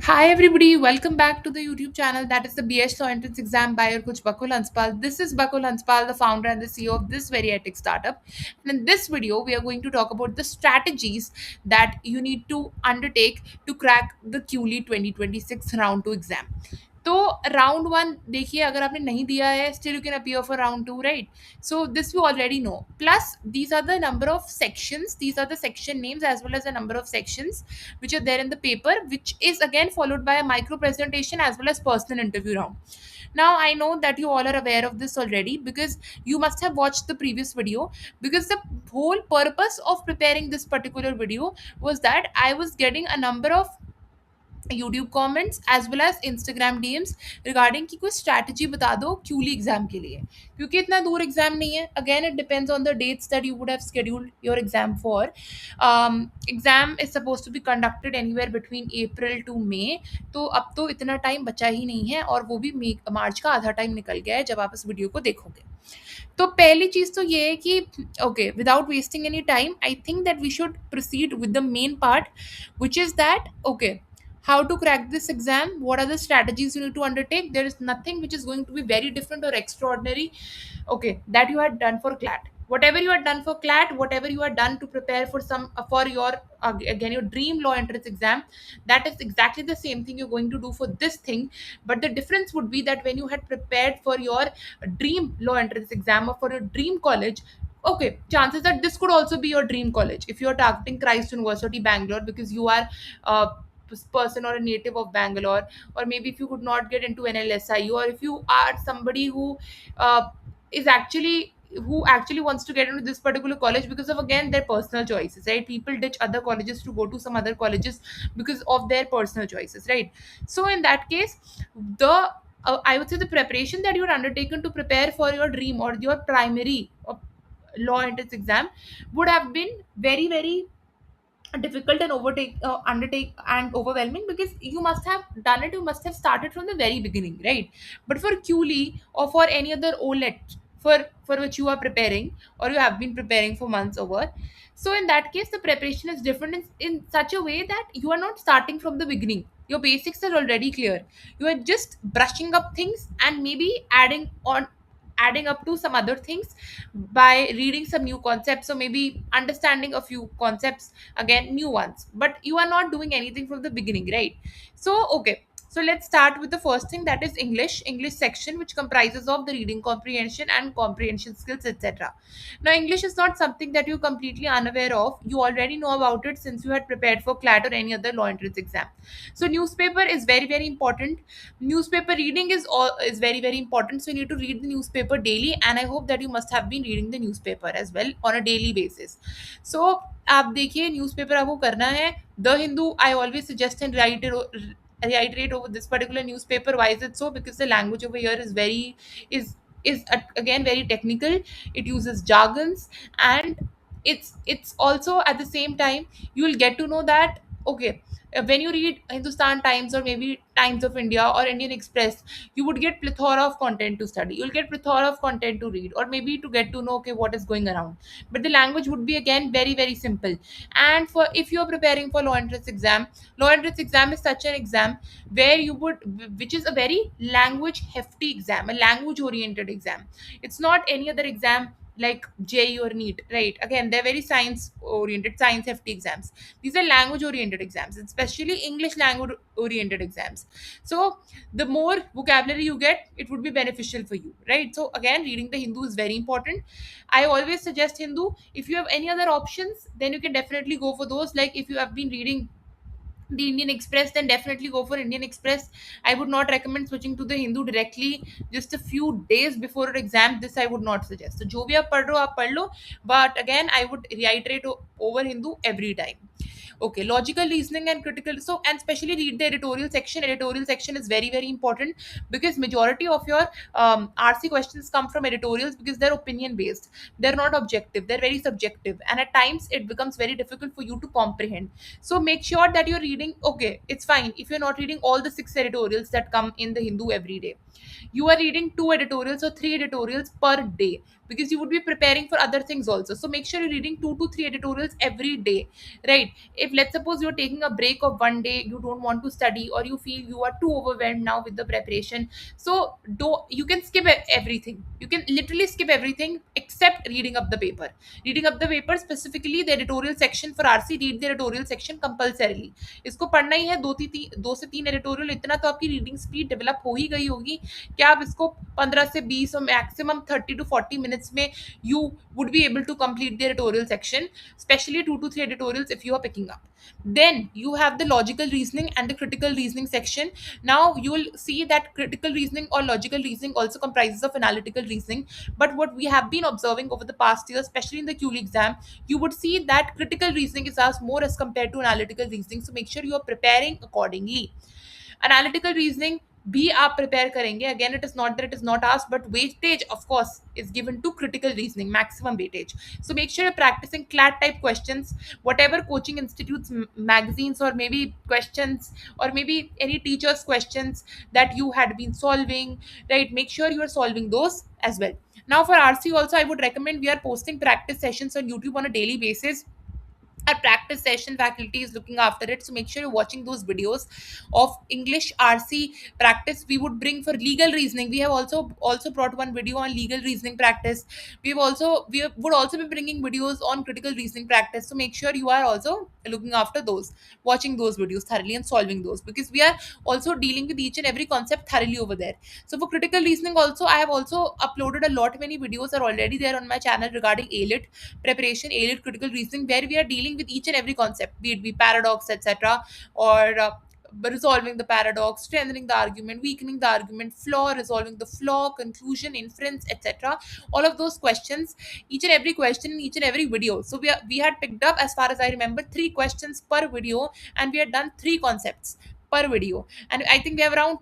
Hi everybody, welcome back to the YouTube channel that is the BS Law Entrance Exam by your coach Bakul Hanspal. This is Bakul Hanspal, the founder and the CEO of this very high-tech startup. And in this video, we are going to talk about the strategies that you need to undertake to crack the QLE 2026 round 2 exam. तो round one देखिए, अगर आपने नहीं दिया है still you can appear for round to, right? So this we already know. Plus, these are the number of sections. These are the section names as well as the number of sections which are there in the paper, which is again followed by a micro presentation as well as personal interview round. Now I know that you all are aware of this already because you must have watched the previous video, because the whole purpose of preparing this particular video was that I was getting a number of YouTube comments as well as Instagram DMs regarding कि कोई strategy बता दो क्यूली exam के लिए, क्योंकि इतना दूर exam नहीं है. Again it depends on the dates that you would have scheduled your exam for. Exam is suppose to be conducted anywhere between April to May. तो अब तो इतना टाइम बचा ही नहीं है, और वो भी मार्च का आधा टाइम निकल गया है जब आप इस वीडियो को देखोगे. तो पहली चीज तो ये है कि okay, without wasting any time, I think that we should proceed with the main part, which is that okay, how to crack this exam, what are the strategies you need to undertake. There is nothing which is going to be very different or extraordinary, okay, that you had done for clat. Whatever you had done for clat, whatever you had done to prepare for some for your again your dream law entrance exam, that is exactly the same thing you're going to do for this thing. But the difference would be that when you had prepared for your dream law entrance exam or for your dream college, okay, chances that this could also be your dream college if you're targeting Christ University Bangalore because you are a person or a native of Bangalore, or maybe if you could not get into NLSIU, or if you are somebody uh, is actually who actually wants to get into this particular college because of again their personal choices, right? People ditch other colleges to go to some other colleges because of their personal choices, right? So in that case, the I would say the preparation that you had undertaken to prepare for your dream or your primary law entrance exam would have been very very difficult and undertake and overwhelming, because you must have done it, you must have started from the very beginning, right? But for QLE or for any other OLET for which you are preparing or you have been preparing for months over, so in that case the preparation is different in such a way that you are not starting from the beginning. Your basics are already clear, you are just brushing up things and maybe adding up to some other things by reading some new concepts, or maybe understanding a few concepts, again new ones, but you are not doing anything from the beginning, right? So okay, so let's start with the first thing, that is English section, which comprises of the reading comprehension and comprehension skills, etc. Now English is not something that you're completely unaware of, you already know about it since you had prepared for CLAT or any other law entrance exam. So newspaper is very very important. Newspaper reading is very very important, so you need to read the newspaper daily, and I hope that you must have been reading the newspaper as well on a daily basis. So आप देखिए, newspaper आपको करना है. The Hindu, I always suggest and reiterate over this particular newspaper. Why is it so? Because the language over here is very is again very technical. It uses jargons, and it's also at the same time you'll get to know that okay, when you read Hindustan Times or maybe Times of India or Indian Express, you would get plethora of content to study. You'll get plethora of content to read, or maybe to get to know okay what is going around. But the language would be again very very simple. And for if you're preparing for law entrance exam is such an exam where you would, which is a very language hefty exam, a language oriented exam. It's not any other exam like JEE or NEET, right? Again, they're very science oriented, science hefty exams. These are language oriented exams, especially English language oriented exams. So the more vocabulary you get, it would be beneficial for you, right? So again, reading the Hindu is very important. I always suggest Hindu. If you have any other options, then you can definitely go for those. Like if you have been reading the Indian Express, then definitely go for Indian Express. I would not recommend switching to the Hindu directly just a few days before an exam. This I would not suggest. So जो भी आप पढ़ रहे हो आप पढ़ लो, but again I would reiterate over Hindu every time. Okay, logical reasoning and critical, so and especially read the editorial section. Editorial section is very very important because majority of your RC questions come from editorials, because they're opinion based, they're not objective, they're very subjective, and at times it becomes very difficult for you to comprehend. So make sure that you're reading, okay, it's fine if you're not reading all the six editorials that come in the Hindu every day. You are reading 2 editorials or 3 editorials per day, because you would be preparing for other things also. So make sure you're reading 2 to 3 editorials every day, right? If let's suppose you're taking a break of one day, you don't want to study, or you feel you are too overwhelmed now with the preparation, so do you can skip everything. You can literally skip everything except reading up the paper. Reading up the paper, specifically the editorial section for RC, read the editorial section compulsorily. इसको पढ़ना ही है, 2 से 3 editorial, इतना तो आपकी reading speed develop हो ही गई होगी कि आप इसको 15 से 20 और मैक्सिमम 30 to 40 minutes में you would be able to complete the editorial section, especially 2 to 3 editorials if you are picking up. Then you have the logical reasoning and the critical reasoning section. Now you will see that critical reasoning or logical reasoning also comprises of analytical reasoning. But what we have been observing over the past year, especially in the QL exam, you would see that critical reasoning is asked more as compared to analytical reasoning. So make sure you are preparing accordingly. Analytical reasoning भी आप prepare करेंगे. Again, it is not that it is not asked, but weightage of course is given to critical reasoning, maximum weightage. So make sure you're practicing CLAT type questions, whatever coaching institutes, magazines, or maybe questions, or maybe any teachers questions that you had been solving, right? Make sure you are solving those as well. Now for RC also, I would recommend, we are posting practice sessions on YouTube on a daily basis. Our practice session faculty is looking after it, so make sure you're watching those videos of English RC practice. We would bring for legal reasoning, we have also brought one video on legal reasoning practice. We would also be bringing videos on critical reasoning practice, so make sure you are also looking after those, watching those videos thoroughly and solving those, because we are also dealing with each and every concept thoroughly over there. So for critical reasoning also, I have also uploaded a lot many videos are already there on my channel regarding ALIT preparation, ALIT critical reasoning, where we are dealing with each and every concept, be it be paradox, etc., or resolving the paradox, strengthening the argument, weakening the argument, flaw, resolving the flaw, conclusion, inference, etc. All of those questions, each and every question in each and every video. So we had picked up, as far as I remember, 3 questions per video, and we had done 3 concepts per video. And I think we have around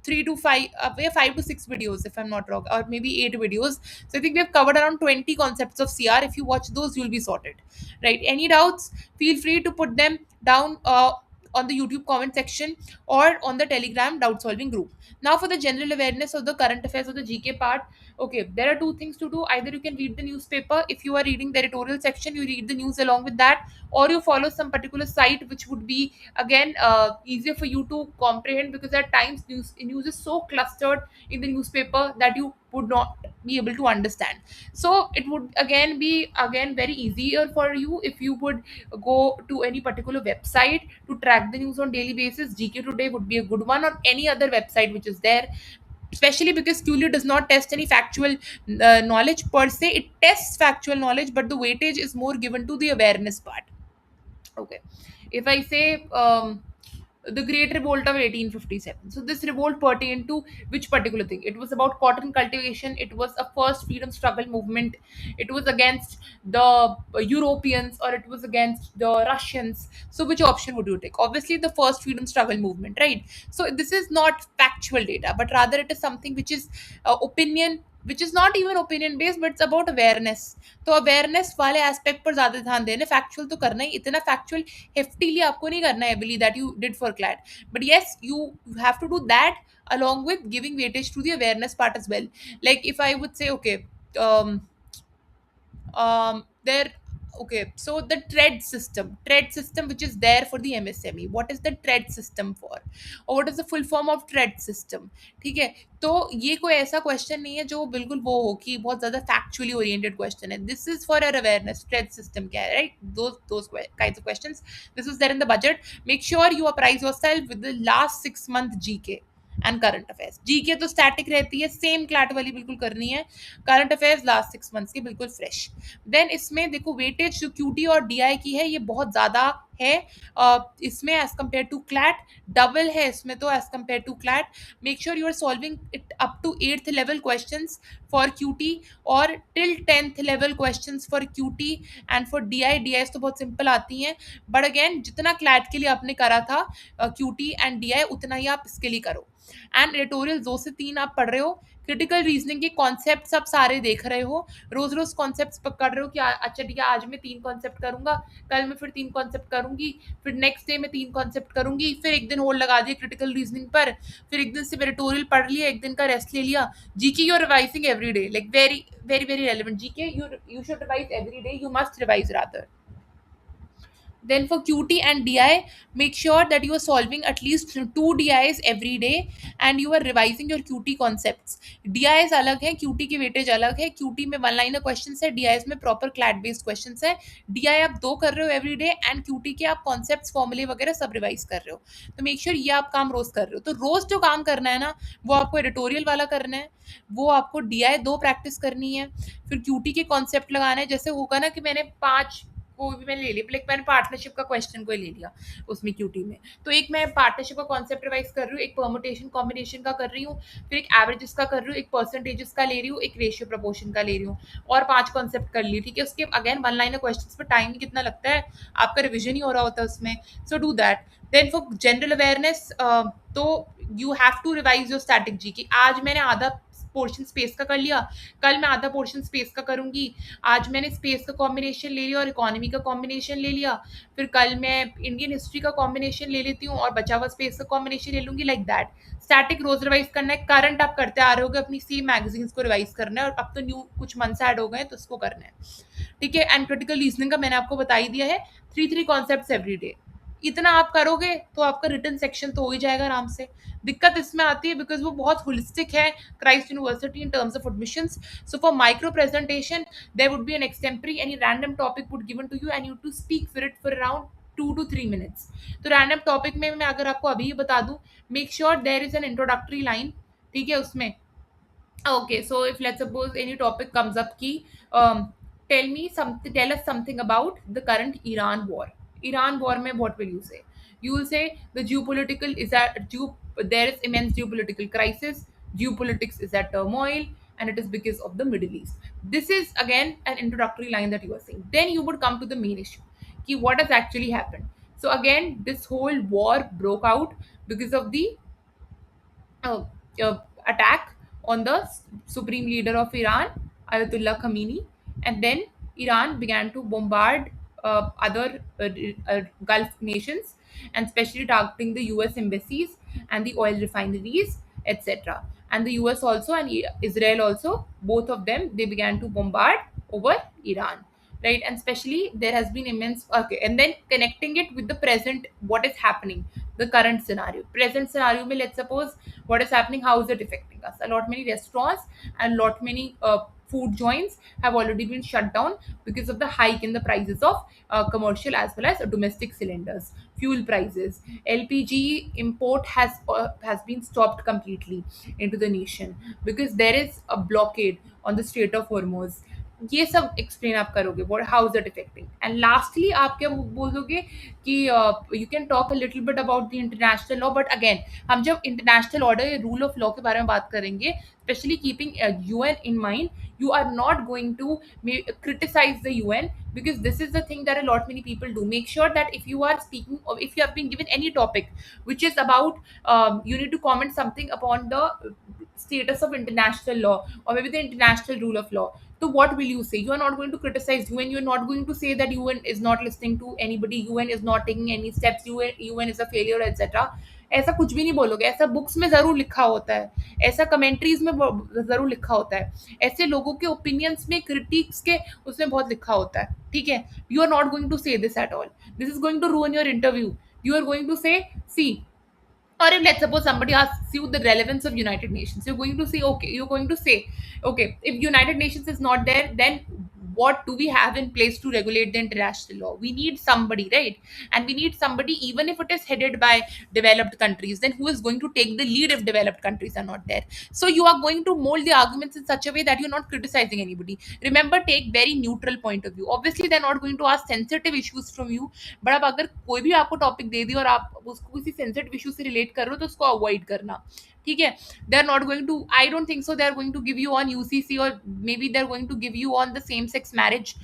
3 to 5, we have 5 to 6 videos if I'm not wrong, or maybe 8 videos. So I think we have covered around 20 concepts of CR. If you watch those, you'll be sorted, right? Any doubts, feel free to put them down on the YouTube comment section or on the Telegram doubt solving group. Now for the general awareness of the current affairs of the GK part, okay, there are 2 things to do. Either you can read the newspaper. If you are reading the editorial section, you read the news along with that, or you follow some particular site which would be again easier for you to comprehend, because at times news is so clustered in the newspaper that you would not be able to understand. So it would again be again very easier for you if you would go to any particular website to track the news on daily basis. GK Today would be a good one, or any other website which is there, especially because QLU does not test any factual knowledge per se. It tests factual knowledge, but the weightage is more given to the awareness part. Okay, if I say the Great Revolt of 1857, so this revolt pertained to which particular thing? It was about cotton cultivation. It was a first freedom struggle movement. It was against the Europeans, or it was against the Russians. So which option would you take? Obviously the first freedom struggle movement, right? So this is not factual data, but rather it is something which is opinion, which is not even opinion based, but it's about awareness. तो awareness वाले aspect पर ज्यादा ध्यान देना. Factual तो करना ही, इतना factual हेफ्टीली आपको नहीं करना है, believe that you did for CLAT, but yes you have to do that along with giving weightage to the awareness part as well. Like if I would say, okay, there, okay, so the TREAD system which is there for the MSME, what is the TREAD system for, or what is the full form of TREAD system? ठीक है, तो ये कोई ऐसा question नहीं है जो बिल्कुल वो हो कि बहुत ज्यादा फैक्चुअली ओरिएंटेड क्वेश्चन है. This is for your awareness. Trade system क्या है, right? those kinds of questions, this is there in the budget. Make sure you apprise yourself with the last 6 month GK and current affairs. GK तो static रहती है, same CLAT वाली बिल्कुल करनी है. Current affairs last 6 months की बिल्कुल fresh. Then इसमें देखो वेटेज जो क्यूटी और डीआई की है ये बहुत ज्यादा है इसमें as compare to CLAT, double है इसमें तो as compare to CLAT. Make sure you are solving it up to 8th level questions for QT, और till 10th level questions for QT. And for DI तो बहुत simple आती हैं, but again जितना CLAT के लिए आपने करा था क्यूटी एंड डीआई, उतना ही आप इसके लिए करो. एंड एडिटोरियल 2 से 3 आप पढ़ रहे हो, क्रिटिकल रीजनिंग के कॉन्सेप्ट्स आप सारे देख रहे हो, रोज रोज कॉन्सेप्ट्स पकड़ रहे हो कि अच्छा ठीक है आज मैं 3 कॉन्सेप्ट करूंगा, कल मैं फिर 3 कॉन्सेप्ट करूंगी, फिर नेक्स्ट डे मैं 3 कॉन्सेप्ट करूंगी, फिर एक दिन होल्ड लगा दिया क्रिटिकल रीजनिंग पर, फिर एक दिन से मेरिटोरियल पढ़ लिया, एक दिन का रेस्ट ले लिया. GK you are revising every day, like very very very relevant GK, you should revise every day, you must revise rather. Then for QT and DI, make sure that you are solving at least 2 DIs every day and you are revising your QT concepts. DIs अलग है, QT की weightage अलग है. QT में one liner question है, DIs में proper CLAT based question है. DI आप 2 कर रहे हो एवरी डे एंड QT के आप कॉन्सेप्ट फॉर्मूले वगैरह सब रिवाइज कर रहे हो. तो मेक श्योर ये आप काम रोज कर रहे हो. तो रोज जो काम करना है ना, वो आपको एडिटोरियल वाला करना है, वो आपको DI 2 प्रैक्टिस करनी है, फिर QT के कॉन्सेप्ट लगाना है. जैसे होगा ना कि मैंने 5 कोई भी मैंने ले लिया, लाइक मैंने पार्टनरशिप का क्वेश्चन कोई ले लिया उसमें क्यूटी में, तो एक मैं पार्टनरशिप का कॉन्सेप्ट रिवाइज कर रही हूँ, एक परमुटेशन कॉम्बिनेशन का कर रही हूँ, फिर एक एवरेजेस का कर रही हूँ, एक परसेंटेजेस का ले रही हूँ, एक रेशियो प्रपोर्शन का ले रही हूँ, और 5 कॉन्सेप्ट कर ली. ठीक है, उसके अगेन वन लाइनर क्वेश्चन पर टाइम कितना लगता है, आपका रिविजन ही हो रहा होता है उसमें. So do that. Then for general awareness, तो you have to revise your static G की. आज मैंने आधा पोर्शन स्पेस का कर लिया, कल मैं आधा पोर्शन स्पेस का करूंगी. आज मैंने स्पेस का कॉम्बिनेशन ले लिया और इकोनॉमी का कॉम्बिनेशन ले लिया, फिर कल मैं इंडियन हिस्ट्री का कॉम्बिनेशन ले लेती हूँ और बचा हुआ स्पेस का कॉम्बिनेशन ले लूंगी. Like that. स्टैटिक रोज रिवाइज करना है, करंट आप करते आ रहे होगे, अपनी सेम मैगजीन्स को रिवाइज करना है, और अब तो न्यू कुछ मंथ्स ऐड हो गए तो उसको करना है. ठीक है, एंड क्रिटिकल रीजनिंग का मैंने आपको बता ही दिया है, 3 कॉन्सेप्ट एवरी डे. इतना आप करोगे तो आपका रिटर्न सेक्शन तो हो ही जाएगा आराम से. दिक्कत इसमें आती है बिकॉज वो बहुत होलिस्टिक है, Christ university, in terms of admissions. So for micro presentation, there would be an extempore, any random topic would given to you and you to speak for it for around 2 to 3 minutes. तो random topic में मैं अगर आपको अभी बता दूं, make sure there is an introductory line. ठीक है, उसमें okay, so if let's suppose any topic comes up ki, tell me something, tell us something about the current Iran war. Iran war mein what will you say? You will say the geopolitical is there is immense geopolitical crisis, geopolitics is at turmoil, and it is because of the Middle East. This is again an introductory line that you are saying. Then you would come to the main issue, ki what has actually happened. So again, this whole war broke out because of the uh, attack on the supreme leader of Iran, Ayatollah Khamenei, and then Iran began to bombard other Gulf nations, and especially targeting the US embassies and the oil refineries, etc. And the US also and Israel also, both of them, they began to bombard over Iran, right? And especially there has been immense, okay, and then connecting it with the present, what is happening, the current scenario. Present scenario mein, let's suppose what is happening, how is it affecting us. A lot many restaurants and lot many food joints have already been shut down because of the hike in the prices of commercial as well as domestic cylinders, fuel prices. LPG import has been stopped completely into the nation because there is a blockade on the Strait of Hormuz. ये सब explain आप करोगे, what how is it affecting. And lastly आप क्या बोलोगे कि you can talk a little bit about the international law. But again, हम जब international order, rule of law के बारे में बात करेंगे, especially keeping UN in mind, you are not going to criticize the UN because this is the thing that a lot many people do. Make sure that if you are speaking or if you have been given any topic which is about, you need to comment something upon the status of international law or maybe the international rule of law. So what will you say? You are not going to criticize UN. You are not going to say that UN is not listening to anybody. UN is not taking any steps. UN is a failure, etc. ऐसा कुछ भी नहीं बोलोगे. ऐसा books में जरूर लिखा होता है, ऐसा कमेंट्रीज में जरूर लिखा होता है, ऐसे लोगों के ओपिनियंस में, क्रिटिक्स के उसमें बहुत लिखा होता है. ठीक है, you are not going to say this at all. This is going to ruin your interview. You are going to say, see, or if let's suppose somebody asks you the relevance of United Nations, you're going to say, okay, you're going to say, okay, if United Nations is not there, then what do we have in place to regulate the international law? We need somebody, right? And we need somebody, even if it is headed by developed countries, then who is going to take the lead if developed countries are not there? So you are going to mold the arguments in such a way that you're not criticizing anybody. Remember, take very neutral point of view. Obviously they're not going to ask sensitive issues from you, but अब अगर कोई भी आपको topic दे दी और आप उसको किसी sensitive issue से रिलेट कर रहे हो तो उसको अवॉइड करना. ठीक है, they are not going to, I don't think so they are going to give you on UCC और may be they are going to give you on the same sex marriage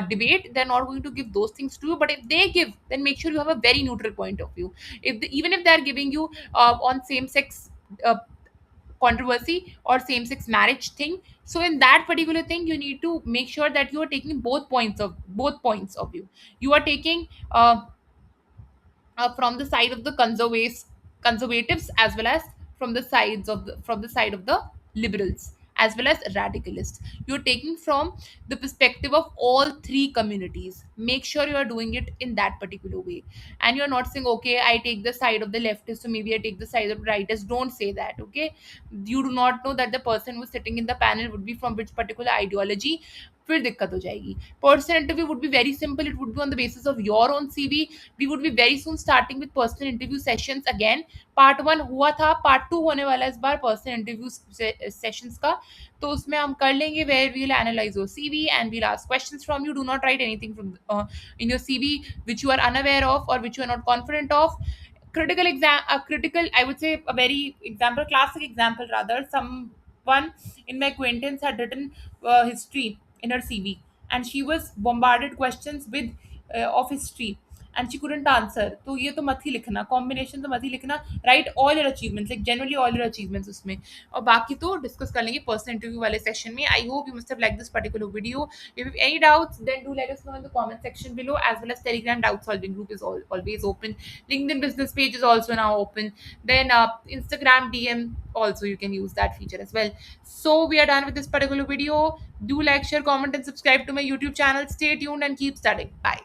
debate. They're not going to give those things to you, but if they give, then make sure you have a very neutral point of view. Even if they are giving you on same sex uh, controversy or same sex marriage thing. So in that particular thing, you need to make sure that you are taking both points of view. You are taking from the side of the conservatives, as well as from the side of the liberals, as well as radicalists. You're taking from the perspective of all three communities. Make sure you are doing it in that particular way, and you're not saying, okay, I take the side of the leftist, so maybe I take the side of the rightist. Don't say that, okay? You do not know that the person who's sitting in the panel would be from which particular ideology. फिर दिक्कत हो जाएगी. Personal interview would be very simple. It would be on the basis of your own CV. We would be very soon starting with personal interview sessions again. Part 1 हुआ था, part 2 होने वाला है इस बार personal interview sessions का. तो उसमें हम कर लेंगे where we'll analyze your CV and we'll ask questions from you. Do not write anything from in your CV which you are unaware of or which you are not confident of. Critical, I would say, a very example, classic example rather. Someone in my acquaintance had written history in her CV, and she was bombarded questions with of history, and she couldn't answer. तो ये तो मत ही लिखना, combination तो मत ही लिखना. Right all your achievements, like generally all your achievements उसमें. और बाकी तो डिस्कस कर लेंगे पर्सनल इंटरव्यू वाले सेशन में. I hope you must have like this particular video. If you have any doubts, then do let us know in the comment section below, as well as Telegram doubt solving group is always open. LinkedIn business page is also now open. Then Instagram DM also, you can use that feature as well. So we are done with this particular video. Do like, share, comment, and subscribe to my YouTube channel. Stay tuned and keep studying. Bye.